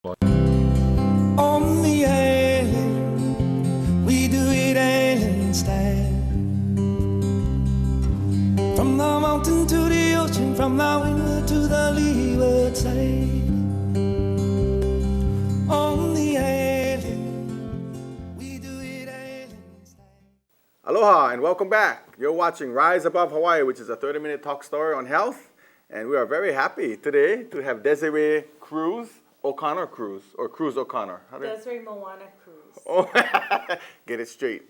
On the island, we do it island style. From the mountain to the ocean, from the windward to the leeward side. On the island, we do it island style. Aloha and welcome back. You're watching Rise Above Hawaii, which is a 30-minute talk story on health. And we are very happy today to have Desiree Cruz O'Connor Cruz, or Cruz O'Connor. Desiree Moana Cruz. Oh, get it straight,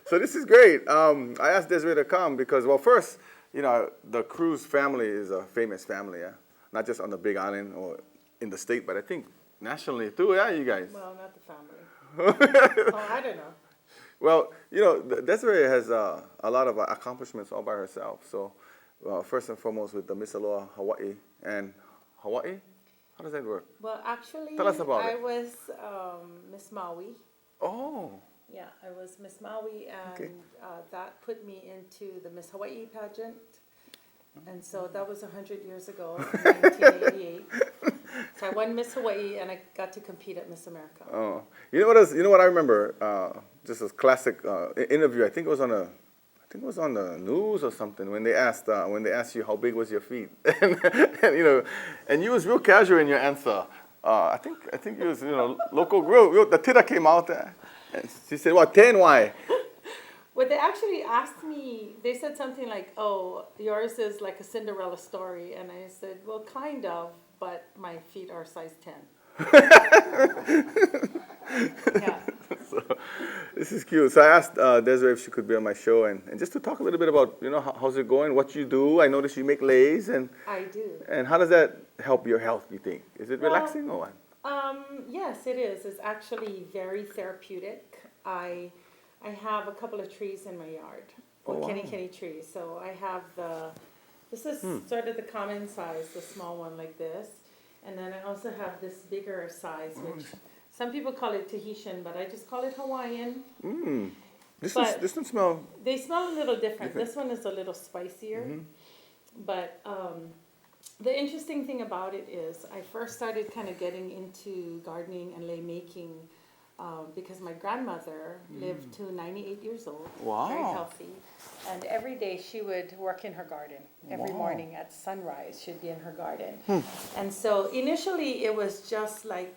So this is great. I asked Desiree to come because, well, first, the Cruz family is a famous family, yeah? Not just on the Big Island or in the state, but I think nationally too, yeah, you guys? Well, not the family. Oh, I don't know. Well, Desiree has a lot of accomplishments all by herself. So, first and foremost, with the Miss Aloha Hawaii and Hawaii, how does that work? Well, actually, Tell us about I it. was Miss Maui. Oh, Yeah, I was Miss Maui, and Okay. that put me into the Miss Hawaii pageant. And so that was 100 years ago, in 1988. So I won Miss Hawaii, and I got to compete at Miss America. oh, you know what I remember? Just a classic interview. I think it was on the news or something when they asked you how big was your feet, and you was real casual in your answer. I think you was local group. The tita came out there, and she said, "What 10? Why?" Well, they actually asked me, they said something like, oh, yours is like a Cinderella story. And I said, well, kind of, but my feet are size 10. Yeah. So, this is cute. So I asked Desiree if she could be on my show and just to talk a little bit about how's it going, what you do. I noticed you make leis, and I do. and how does that help your health? You think is it Well, relaxing or what? Yes, it is. It's actually very therapeutic. I have a couple of trees in my yard, Oh, kenny wow. kenny trees. So I have this is sort of the common size, the small one like this. And then I also have this bigger size, which some people call it Tahitian, but I just call it Hawaiian. This But- doesn't smell. They smell a little different. This one is a little spicier. But the interesting thing about it is I first started kind of getting into gardening and lei making because my grandmother lived to 98 years old, Wow. very healthy. And every day she would work in her garden. Every Wow. morning at sunrise, she'd be in her garden. And so initially it was just like,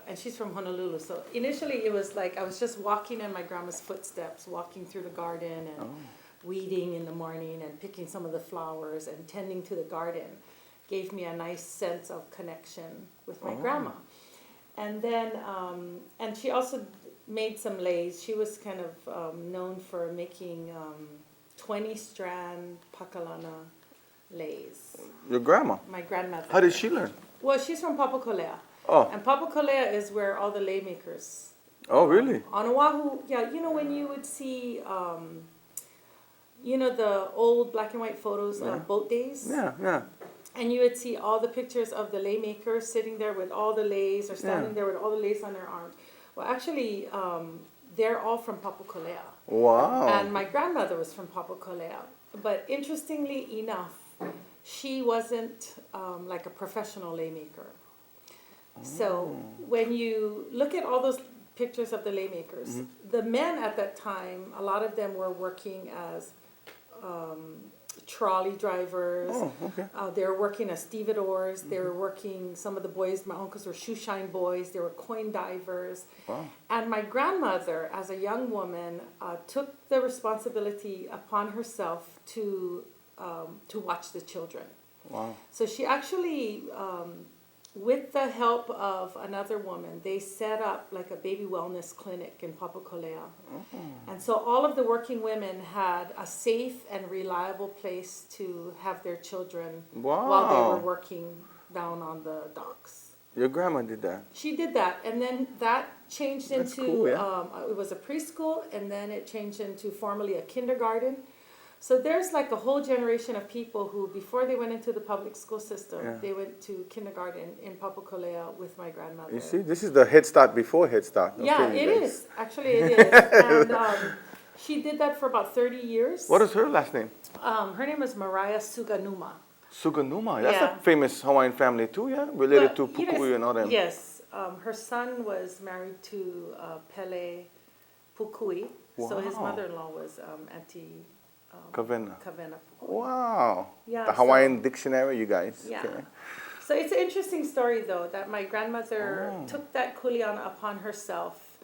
and she's from Honolulu, so initially it was like I was just walking in my grandma's footsteps, walking through the garden and weeding in the morning and picking some of the flowers and tending to the garden. Gave me a nice sense of connection with my grandma. And then, and she also made some leis. She was kind of known for making 20-strand pakalana leis. Your grandma. My grandmother. How did she learn? Well, she's from Papakolea. Oh, And Papakolea is where all the lei makers. oh, really? On Oahu, yeah, when you would see, the old black and white photos of boat days. Yeah, yeah. And you would see all the pictures of the lei makers sitting there with all the leis or standing there with all the leis on their arms. Well, actually, they're all from Papakolea. Wow. And my grandmother was from Papakolea. But interestingly enough, she wasn't like a professional lei maker. So when you look at all those pictures of the lei makers, the men at that time, a lot of them were working as trolley drivers. Oh, okay. They were working as stevedores. They were working, some of the boys, my uncles were shoe shine boys. They were coin divers. Wow. And my grandmother, as a young woman, took the responsibility upon herself to watch the children. Wow. So she actually, with the help of another woman, they set up like a baby wellness clinic in Papakolea. And so all of the working women had a safe and reliable place to have their children while they were Wow. working down on the docks. Your grandma did that. She did that, and then that changed That's into, cool, yeah. it was a preschool, and then it changed into formally a kindergarten. So there's like a whole generation of people who, before they went into the public school system, Yeah. they went to kindergarten in Papakolea with my grandmother. You see, this is the Head Start before Head Start. Yeah, Okay, it guys. is. Actually, it is. And she did that for about 30 years. What is her last name? Her name is Mariah Suganuma. Suganuma. That's Yeah. a famous Hawaiian family too, yeah? Related to Well, Pukui and all them. Yes, her son was married to Pele Pukui, so his Wow. mother-in-law was Auntie Kavena. Kavena Pukui. Wow. Yeah, The Hawaiian dictionary, you guys. Yeah. Okay. So it's an interesting story, though, that my grandmother Oh. took that kuleana upon herself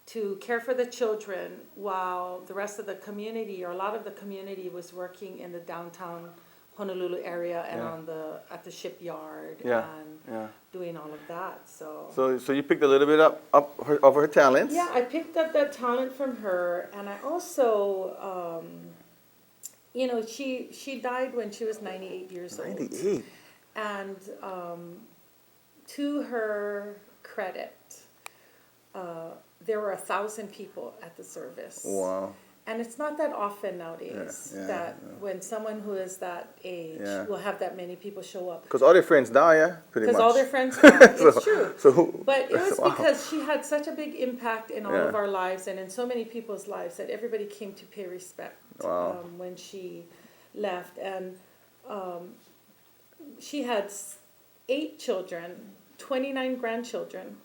to care for the children while the rest of the community, or a lot of the community, was working in the downtown Honolulu area and Yeah. at the shipyard Yeah. and Yeah. doing all of that. So So you picked a little bit up of her talents. yeah, I picked up that talent from her, and I also, she died when she was 98 years old. 98. And to her credit, there were 1,000 people at the service. Wow. And it's not that often nowadays that when someone who is that age will have that many people show up. Because all their friends die, yeah? Pretty much. Because all their friends die. It's true. So But it was wow. because she had such a big impact in all Yeah. of our lives and in so many people's lives that everybody came to pay respect Wow. when she left. And she had 8 children, 29 grandchildren.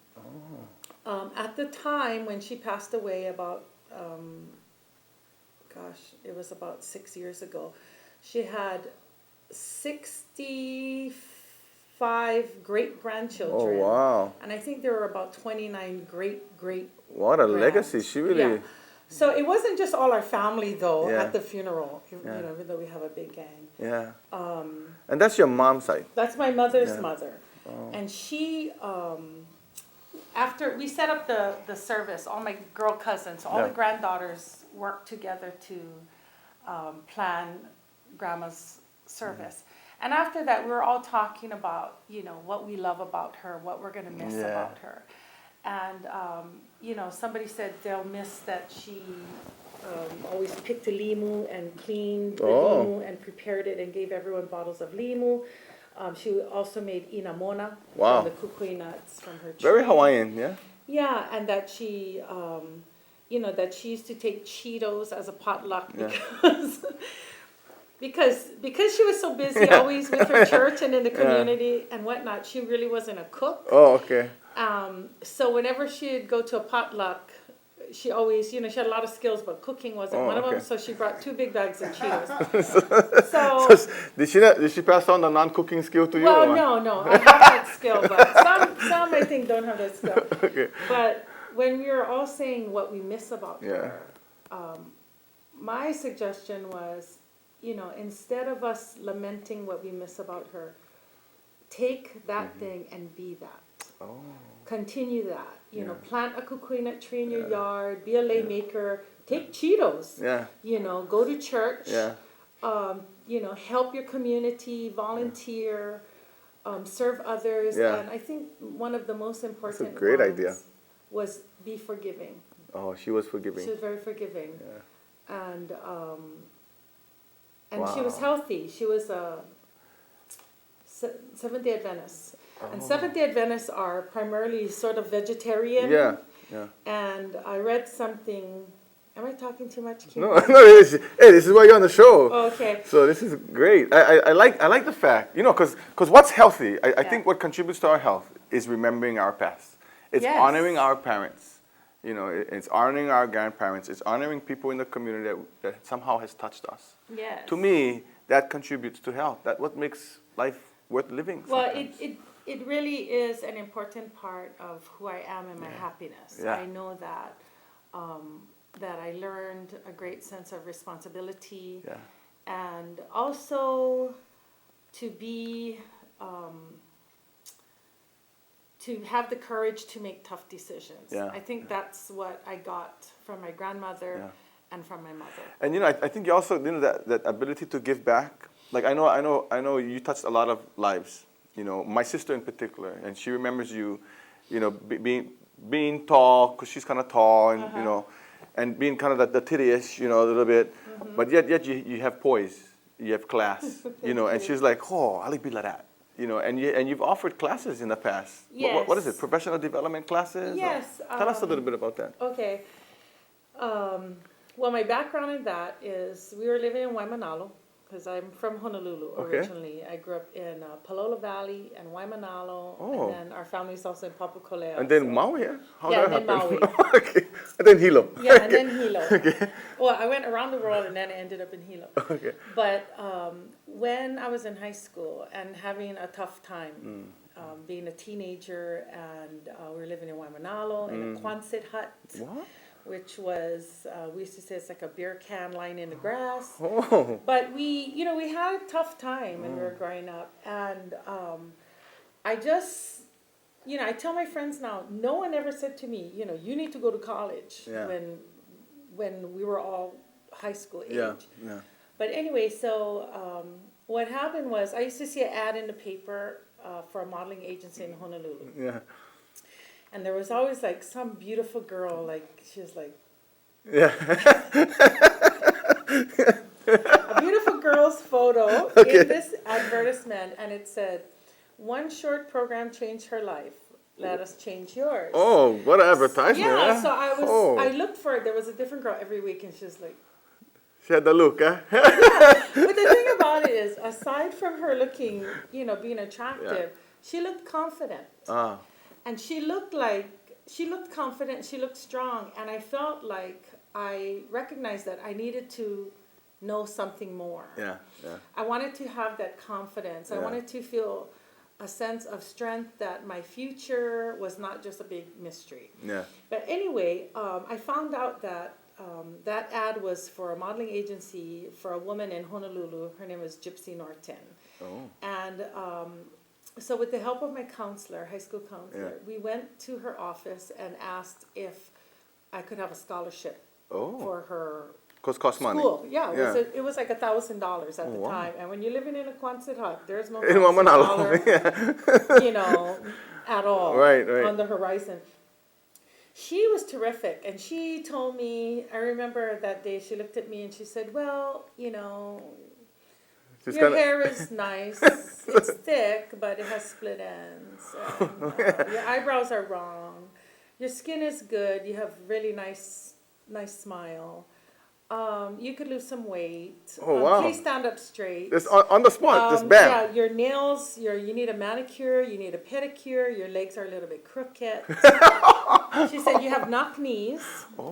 At the time when she passed away, about it was about 6 years ago, she had 65 great grandchildren. Oh, wow. And I think there were about 29 great What a grands. legacy. She really... Yeah. So it wasn't just all our family, though, Yeah. at the funeral, Yeah. even though we have a big gang. Yeah. And that's your mom's side. That's my mother's Yeah. mother. And she, after we set up the service, all my girl cousins, all Yeah. the granddaughters worked together to plan Grandma's service. And after that, we were all talking about, what we love about her, what we're going to miss Yeah. about her. And, somebody said they'll miss that she always picked a limu and cleaned the limu and prepared it and gave everyone bottles of limu. She also made inamona Wow. from the kukui nuts from her tree. Very Hawaiian, yeah? Yeah, and that she, that she used to take Cheetos as a potluck Yeah. because she was so busy always with her church and in the community and whatnot. She really wasn't a cook. Oh, okay. So whenever she'd go to a potluck, she always, she had a lot of skills, but cooking wasn't one of them. okay. So she brought 2 big bags of Cheetos. So did she pass on the non-cooking skill to you? Well, or? no, I have that skill, but some I think don't have that skill. Okay. But when we were all saying what we miss about Yeah. her, my suggestion was, instead of us lamenting what we miss about her, take that thing and be that. Oh. Continue that. Yeah. Plant a kukui nut tree in your yard, be a lei maker, take Cheetos. Yeah. Go to church. Yeah. Help your community, volunteer, serve others. Yeah. And I think one of the most important great ones idea. was be forgiving. Oh, she was forgiving. She was very forgiving. Yeah. And she was healthy. She was a Seventh-day Adventist. And Seventh-day Adventists are primarily sort of vegetarian. Yeah. Yeah. And I read something. Am I talking too much, Kim? No, this is why you're on the show. Oh, okay. So this is great. I like the fact, because what's healthy, I think what contributes to our health is remembering our past. It's Yes. honoring our parents. It's honoring our grandparents. It's honoring people in the community that somehow has touched us. Yes. To me, that contributes to health. That's what makes life worth living. Well, sometimes. it really is an important part of who I am and my happiness. Yeah. I know that that I learned a great sense of responsibility, Yeah. and also to be to have the courage to make tough decisions. Yeah. I think that's what I got from my grandmother Yeah. and from my mother. And I think you also that ability to give back. Like I know you touched a lot of lives. My sister in particular, and she remembers you, being tall because she's kind of tall, and and being kind of the titty-ish, a little bit, but yet you have poise, you have class, and she's like, oh, I'll be like that, and you've offered classes in the past. Yes. What is it? Professional development classes? Yes. Tell us a little bit about that. Okay. Well, my background in that is we were living in Waimanalo, because I'm from Honolulu Okay. originally. I grew up in Palolo Valley and Waimanalo, Oh. and then our family's also in Papakolea. And then so- Maui, yeah? How Yeah, that and then happened? Maui. Okay. And then Hilo. Yeah, and then Hilo. Well, I went around the world and then I ended up in Hilo. Okay. But when I was in high school and having a tough time, being a teenager, and we were living in Waimanalo in a Quonset hut, What? which was, we used to say it's like a beer can lying in the grass. Oh. But we had a tough time when we were growing up. And I just, I tell my friends now, no one ever said to me, you need to go to college Yeah. when we were all high school age. Yeah, yeah. But anyway, so what happened was I used to see an ad in the paper for a modeling agency in Honolulu. Yeah. And there was always like some beautiful girl, like she was like Yeah. a beautiful girl's photo in this advertisement, and it said, "One short program changed her life. Let us change yours." Oh, what an advertisement. Yeah, so I Oh. looked for it. There was a different girl every week, and she was like. She had the look, huh? But the thing about it is, aside from her looking, being attractive, she looked confident. Ah. And she looked confident, she looked strong, and I felt like I recognized that I needed to know something more. Yeah, yeah. I wanted to have that confidence. I Yeah. wanted to feel a sense of strength that my future was not just a big mystery. Yeah. But anyway, I found out that that ad was for a modeling agency for a woman in Honolulu. Her name was Gypsy Norton. Oh. And so with the help of my counselor, high school counselor, Yeah. we went to her office and asked if I could have a scholarship Oh. for her Because it costs money. school. Yeah, Yeah. it was like $1,000 at Oh, the wow. time. And when you're living in a Quonset hut, there's no In Wamanalo. $1,000, at all Right, right. on the horizon. She was terrific, and she told me, I remember that day she looked at me and she said, well, She's your kinda- hair is nice. It's thick, but it has split ends. And, your eyebrows are wrong. Your skin is good. You have really nice smile. You could lose some weight. Oh, wow. Please stand up straight. Just on the spot, just bam. Yeah, your nails, you need a manicure, you need a pedicure, your legs are a little bit crooked. She said you have knock knees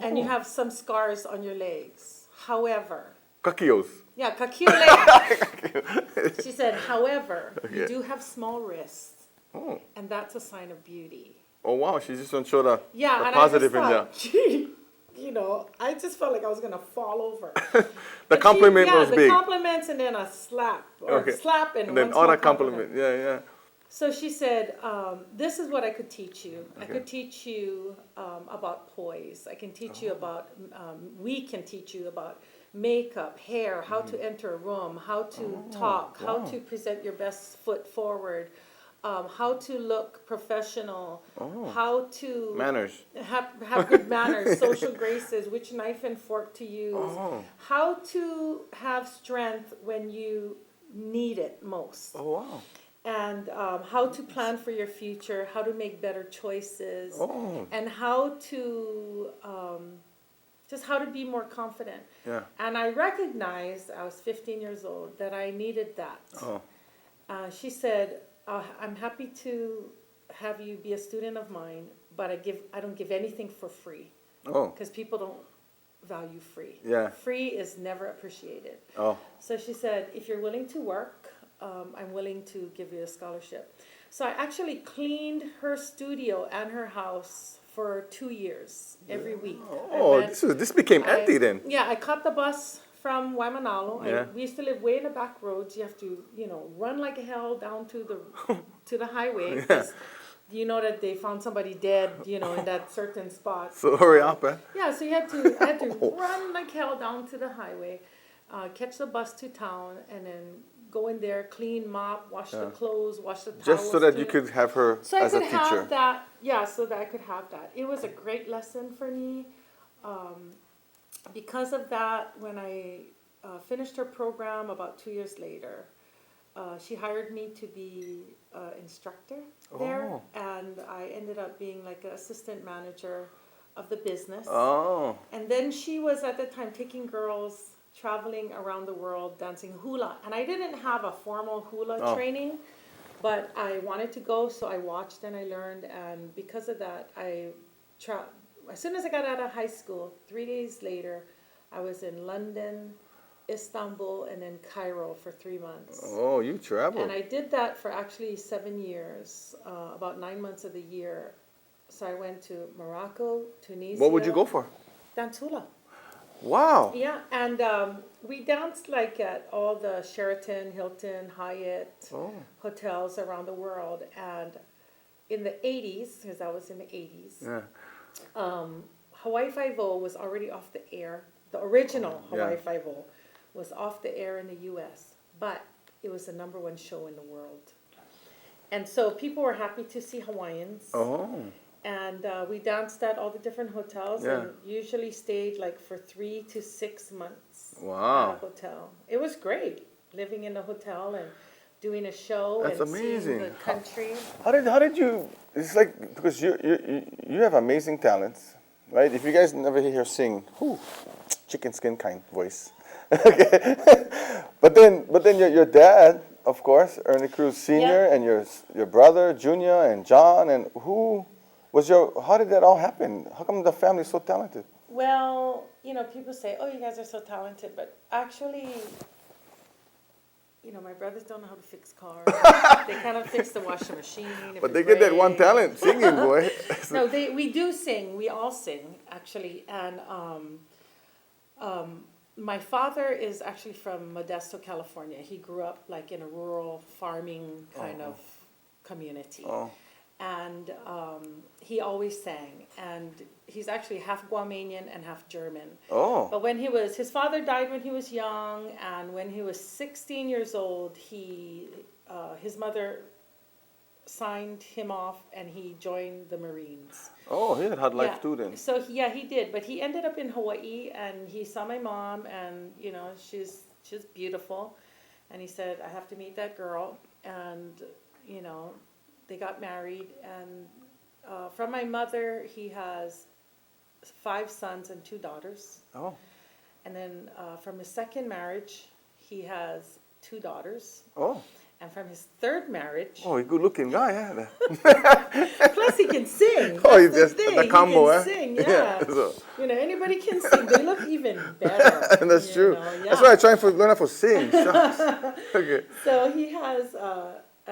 and you Oh. have some scars on your legs. However, Kakios. yeah, kakio legs. She said, however, you Okay. do have small wrists, Oh. and that's a sign of beauty. Oh, wow. She just want to show the Yeah, and positive I in there. just thought, gee, I just felt like I was gonna fall over. The But compliment was the big. compliments and then a slap, or Okay. slap and And then one all small that compliment. Yeah, yeah. So she said, this is what I could teach you. I Okay. could teach you about poise. I can teach you about, we can teach you about makeup, hair, how to enter a room, how to talk, how wow. to present your best foot forward, how to look professional, how to Manners. have good manners, social graces, which knife and fork to use, Oh. how to have strength when you need it most, Oh, wow. and how to plan for your future, how to make better choices, Oh. and how to just how to be more confident. Yeah. And I recognized, I was 15 years old, that I needed that. Oh. She said, I'm happy to have you be a student of mine, but I don't give anything for free, Oh. because people don't value free. Yeah. Free is never appreciated. Oh. So she said, if you're willing to work, I'm willing to give you a scholarship. So I actually cleaned her studio and her house for 2 years, every week. I Oh, went- this became empty then. Yeah, I caught the bus from Waimanalo. Yeah. We used to live way in the back roads. You have to, run like hell down to the highway. 'Cause you know that they found somebody dead, in that certain spot. So hurry up, eh? Yeah, so I had to run like hell down to the highway, catch the bus to town, and then go in there, clean, mop, wash the clothes, wash the towels. Just so that you clean- could have her so as I a could teacher. have that, yeah, so that I could have that. It was a great lesson for me. Because of that, when I finished her program about 2 years later, she hired me to be an instructor there, Oh. and I ended up being like an assistant manager of the business. Oh. And then she was at the time taking girls traveling around the world dancing hula. And I didn't have a formal hula Oh. training, but I wanted to go, so I watched and I learned. And because of that, as soon as I got out of high school, 3 days later, I was in London, Istanbul, and then Cairo for 3 months. Oh, you traveled. And I did that for actually 7 years, about 9 months of the year. So I went to Morocco, Tunisia. What would you go for? Dance hula. Wow. Yeah, and we danced like at all the Sheraton, Hilton, Hyatt hotels around the world. And in the 80s, because I was in the 80s, Yeah. Hawaii Five-0 was already off the air. The original Hawaii Yeah. Five-0 was off the air in the U.S., but it was the #1 show in the world. And so people were happy to see Hawaiians. Oh. And we danced at all the different hotels Yeah. and usually stayed like for 3 to 6 months Wow. at a hotel. It was great living in a hotel and doing a show That's and amazing. seeing the country. How did you? It's like because you have amazing talents, right? If you guys never hear her sing, chicken skin kind voice. Okay. but then your dad, of course, Ernie Cruz Sr. Yeah. and your brother Junior and John, and who was how did that all happen? How come the family is so talented? Well, people say, oh, you guys are so talented, but actually, my brothers don't know how to fix cars. They cannot fix the washing machine. But they get that one talent, singing, boy. No, we do sing. We all sing, actually. And my father is actually from Modesto, California. He grew up like in a rural farming kind of community. Oh. And he always sang. And he's actually half Guamanian and half German. Oh. But his father died when he was young, and when he was 16 years old, his mother signed him off, and he joined the Marines. Oh, he had hard life Yeah. too then. So he did, but he ended up in Hawaii, and he saw my mom, and she's beautiful, and he said, I have to meet that girl, and they got married, and from my mother, he has 5 sons and 2 daughters. Oh. And then from his second marriage, he has 2 daughters. Oh. And from his third marriage, Oh, he's a good-looking guy, yeah. plus he can sing. Oh, That's he's the just thing. the combo, he can eh? sing, yeah. So. Anybody can sing. They look even better. That's true. Yeah. That's why I try and learn how to sing. Shucks. Okay. So he has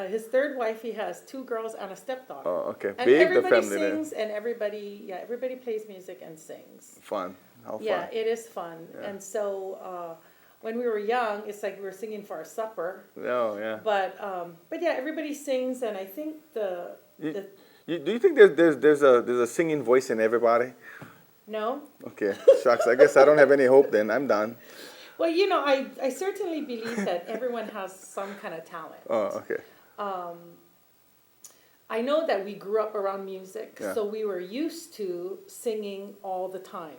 his third wife. He has 2 girls and a stepdaughter. Oh, okay. And Big the everybody family sings, then. and everybody plays music and sings. Fun. How fun. Yeah, it is fun. Yeah. And so when we were young, it's like we were singing for our supper. Oh, yeah. But yeah, everybody sings, and I think Do you think there's a singing voice in everybody? no. Okay. Shucks. I guess I don't have any hope then. I'm done. Well, I certainly believe that everyone has some kind of talent. Oh, okay. I know that we grew up around music, Yeah. so we were used to singing all the time.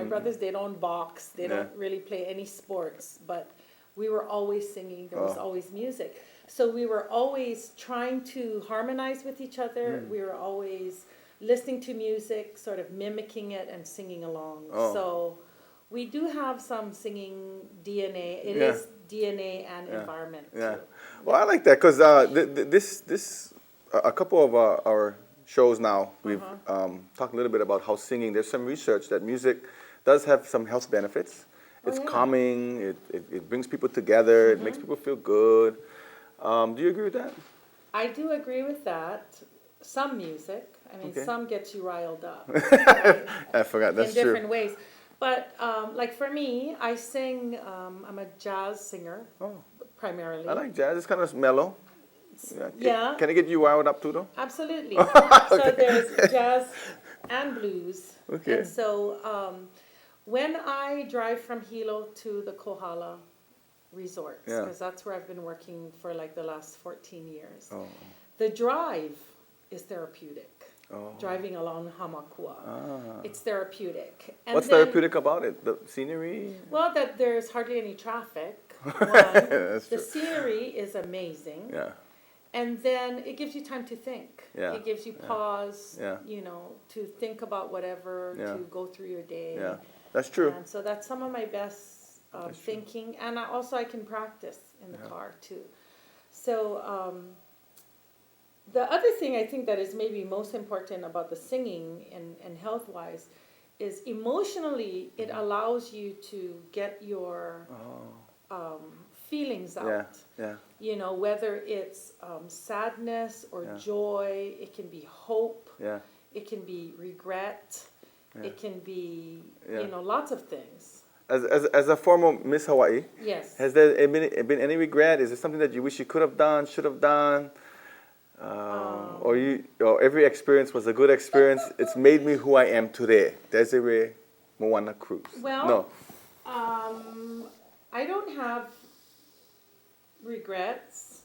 My brothers, they don't box, they don't really play any sports, but we were always singing, there was always music. So we were always trying to harmonize with each other, we were always listening to music, sort of mimicking it and singing along. Oh. So we do have some singing DNA. It Yeah. is DNA and environment Yeah. too. Well, I like that because a couple of our shows now, we've talked a little bit about how singing, there's some research that music does have some health benefits. It's yeah. calming, it brings people together, it makes people feel good. Do you agree with that? I do agree with that. Some music, Okay. some gets you riled up. Right? I forgot, that's in true. different ways. But like for me, I sing, I'm a jazz singer Oh. primarily. I like jazz, it's kind of mellow. Yeah. Can it get you wild up too though? Absolutely. So there's jazz and blues. Okay. And so when I drive from Hilo to the Kohala resorts, Yeah. because that's where I've been working for like the last 14 years, Oh. the drive is therapeutic. Oh. Driving along Hamakua. It's therapeutic. And What's then- therapeutic about it? The scenery? Well, that there's hardly any traffic. One, That's the true. scenery is amazing. Yeah. And then it gives you time to think. Yeah. It gives you pause, Yeah. to think about whatever, Yeah. to go through your day. Yeah. That's true. And so that's some of my best thinking, and I can practice in the car too. So the other thing I think that is maybe most important about the singing and health-wise is emotionally it allows you to get your feelings out. You know, whether it's sadness or joy, it can be hope, it can be regret, it can be, you know, lots of things. As a former Miss Hawaii, Yes. has there been any regret? Is there something that you wish you could have done, should have done? Or every experience was a good experience. It's made me who I am today. Desiree Moana Cruz. Well, no. I don't have regrets.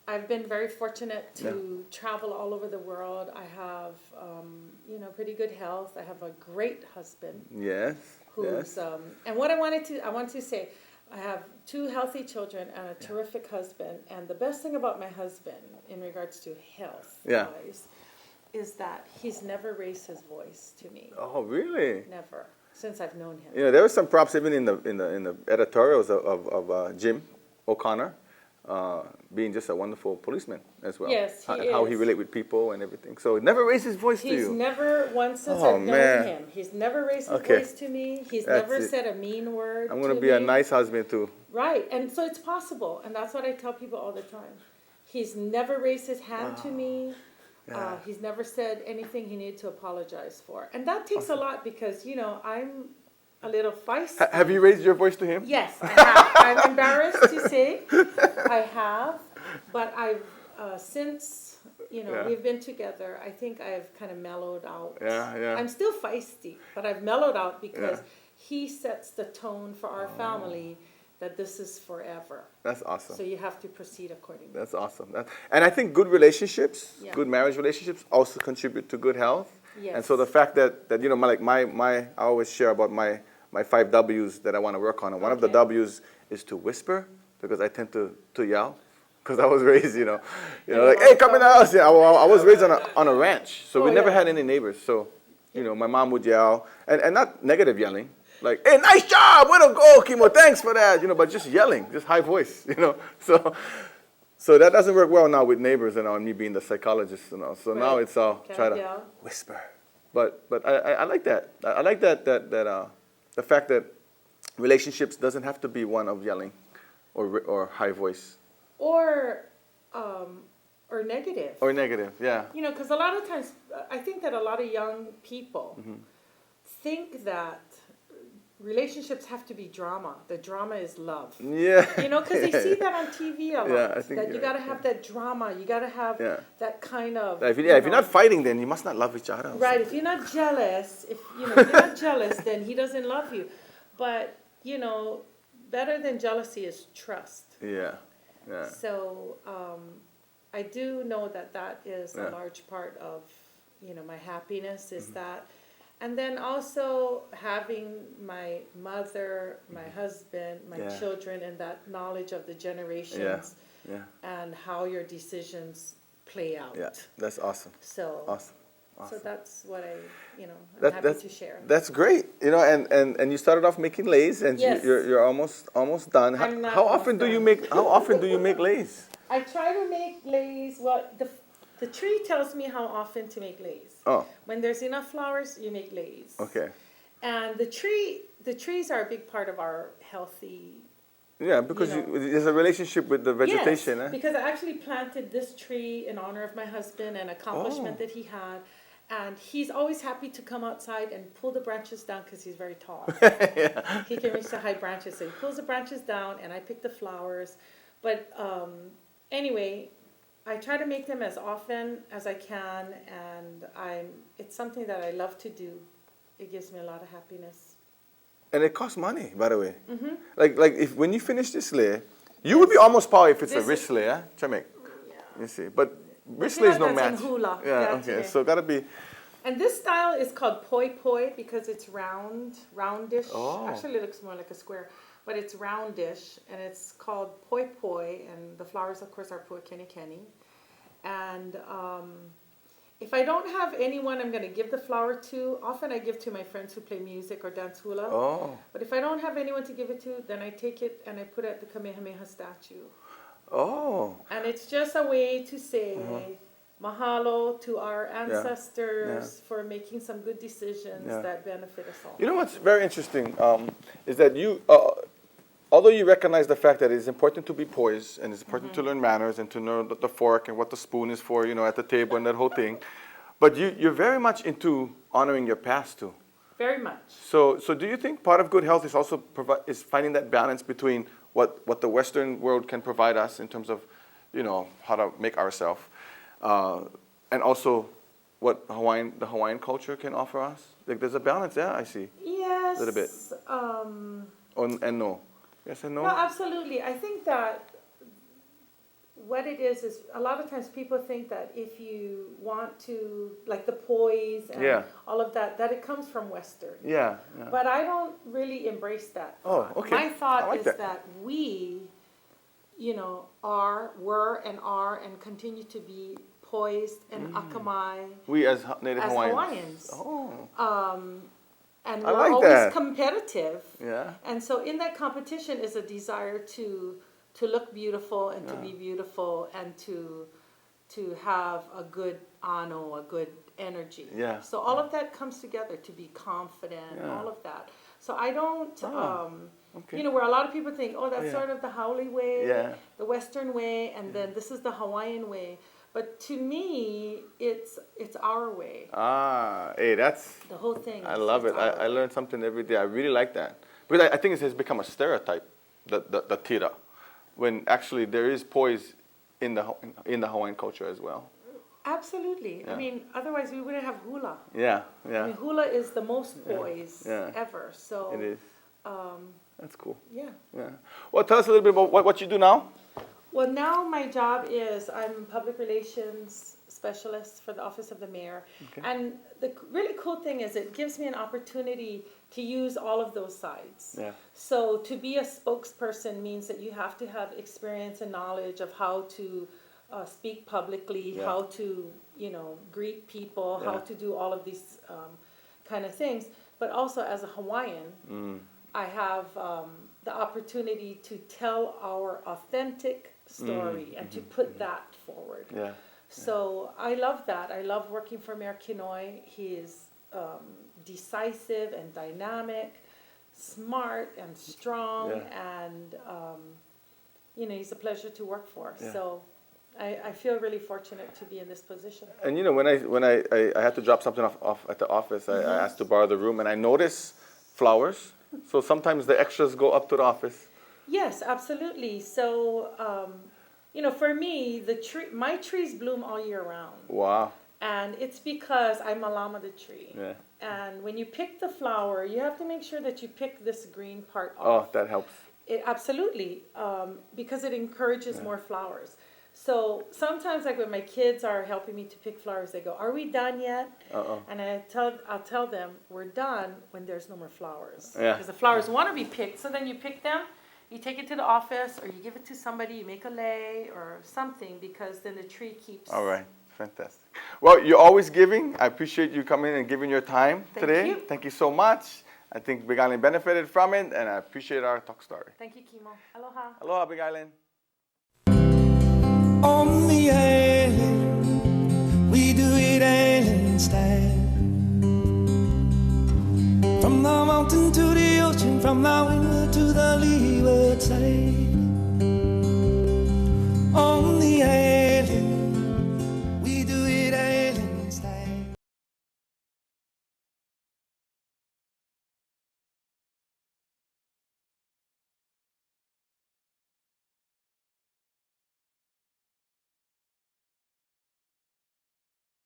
I've been very fortunate to travel all over the world. I have, you know, pretty good health. I have a great husband. Yes. Who's and what I wanted to say, I have 2 healthy children and a terrific husband. And the best thing about my husband, in regards to health, wise, is that he's never raised his voice to me. Oh, really? Never, since I've known him. You know, there were some props even in the editorials of Jim O'Connor. Being just a wonderful policeman as well. Yes, he is. How he relate with people and everything. So it never raised his voice to you. He's never, once since I've known him, he's never raised his voice to me. He's never said a mean word to me. I'm going to be a nice husband too. Right, and so it's possible, and that's what I tell people all the time. He's never raised his hand to me. He's never said anything he needed to apologize for. And that takes a lot because, you know, I'm a little feisty. Have you raised your voice to him? Yes, I have. I'm embarrassed to say I have, but I've since, you know, we've been together, I think I've kind of mellowed out. I'm still feisty, but I've mellowed out because he sets the tone for our family that this is forever. That's awesome. So you have to proceed accordingly. That's awesome. And I think good relationships, good marriage relationships also contribute to good health. Yes. And so the fact that you know, I always share about my 5 W's that I want to work on. And one of the W's is to whisper, because I tend to yell. Because I was raised, you know, like, hey, come in the house. Yeah, I was raised on a ranch, so we never had any neighbors. So, you know, my mom would yell, and not negative yelling, like, hey, nice job, way to go, Kimo, thanks for that, you know, but just yelling, just high voice, you know. So that doesn't work well now with neighbors, you know, and me being the psychologist, you know. So now it's all try to whisper. But I like that. I like that the fact that relationships doesn't have to be one of yelling or high voice. Or negative. Or negative, yeah. You know, because a lot of times, I think that a lot of young people think that relationships have to be drama. The drama is love. Yeah. You know, because they see that on TV a lot. Yeah, I think that you got to have that drama. You got to have that kind of. If you're not fighting, then you must not love each other. Right. If you're not jealous, if you're not jealous, then he doesn't love you. But you know, better than jealousy is trust. Yeah. Yeah. So I do know that is a large part of, you know, my happiness is that. And then also having my mother, my husband, my children, and that knowledge of the generations and how your decisions play out. Yeah, that's awesome. So awesome. So that's what I'm happy to share. That's great. You know, and you started off making leis, and you're almost done. How often do you make leis? I try to make leis. Well, the tree tells me how often to make leis. Oh. When there's enough flowers, you make leis. Okay. And the trees are a big part of our healthy. Yeah, because there's a relationship with the vegetation. Yes, because I actually planted this tree in honor of my husband, an accomplishment that he had. And he's always happy to come outside and pull the branches down because he's very tall. He can reach the high branches. So he pulls the branches down and I pick the flowers. But anyway, I try to make them as often as I can. And it's something that I love to do. It gives me a lot of happiness. And it costs money, by the way. Mm-hmm. Like if when you finish this layer, you would be almost power if it's a wrist layer. Chamek. You see. But wrist layer is no match. Hula. Yeah, okay. So gotta be. And this style is called poi poi because it's roundish. Oh. Actually, it looks more like a square, but it's roundish, and it's called poi poi. And the flowers, of course, are puakeni keni. And if I don't have anyone I'm going to give the flower to, often I give to my friends who play music or dance hula. Oh. But if I don't have anyone to give it to, then I take it and I put it at the Kamehameha statue. Oh. And it's just a way to say mahalo to our ancestors for making some good decisions that benefit us all. You know what's very interesting is that you, although you recognize the fact that it is important to be poised and it's important to learn manners and to know the fork and what the spoon is for, at the table and that whole thing, but you're very much into honoring your past too. Very much. So do you think part of good health is also is finding that balance between what the Western world can provide us in terms of, how to make ourselves, and also what the Hawaiian culture can offer us? Like there's a balance there, I see. Yes. A little bit. And no. Yes and no? No, absolutely. I think that what it is a lot of times people think that if you want to, like the poise and all of that it comes from Western. Yeah. But I don't really embrace that thought. Okay. My thought like is that we, were and continue to be poised and akamai. We as Native Hawaiians. Oh. And I we're like always that. competitive. Yeah. And so in that competition is a desire to look beautiful and to be beautiful and to have a good ano, a good energy. Yeah. So all of that comes together to be confident, all of that. So I don't, where a lot of people think, that's sort of the Haole way, the Western way, and then this is the Hawaiian way. But to me, it's our way. Hey, that's the whole thing. I love it. I learn something every day. I really like that. Because I think it has become a stereotype, the tira, when actually there is poise in the Hawaiian culture as well. Absolutely. Yeah. I mean, otherwise we wouldn't have hula. Yeah. I mean, hula is the most poise ever. So it is. That's cool. Yeah. Well, tell us a little bit about what you do now. Well, now my job is I'm public relations specialist for the Office of the Mayor. Okay. And the really cool thing is it gives me an opportunity to use all of those sides. Yeah. So to be a spokesperson means that you have to have experience and knowledge of how to speak publicly, how to, greet people, how to do all of these kind of things. But also as a Hawaiian, I have the opportunity to tell our authentic story and to put that forward. Yeah. So I love that. I love working for Mayor Kinoi. He is decisive and dynamic, smart and strong, and he's a pleasure to work for. Yeah. So I feel really fortunate to be in this position. And when I had to drop something off at the office, I asked to borrow the room, and I noticed flowers. So sometimes the extras go up to the office. Yes, absolutely. So, for me, my trees bloom all year round. Wow. And it's because I malama the tree. Yeah. And when you pick the flower, you have to make sure that you pick this green part off. Oh, that helps. Absolutely, because it encourages more flowers. So sometimes, like when my kids are helping me to pick flowers, they go, "Are we done yet?" And I'll tell them we're done when there's no more flowers. Yeah. Because the flowers want to be picked. So then you pick them, you take it to the office, or you give it to somebody, you make a lei or something, because then the tree keeps. All right. Fantastic. Well, you're always giving. I appreciate you coming and giving your time today. You. Thank you so much. I think Big Island benefited from it, and I appreciate our talk story. Thank you, Kimo. Aloha. Aloha, Big Island. On the island, we do it handstand. From the mountain to the ocean, from the windward to the lee.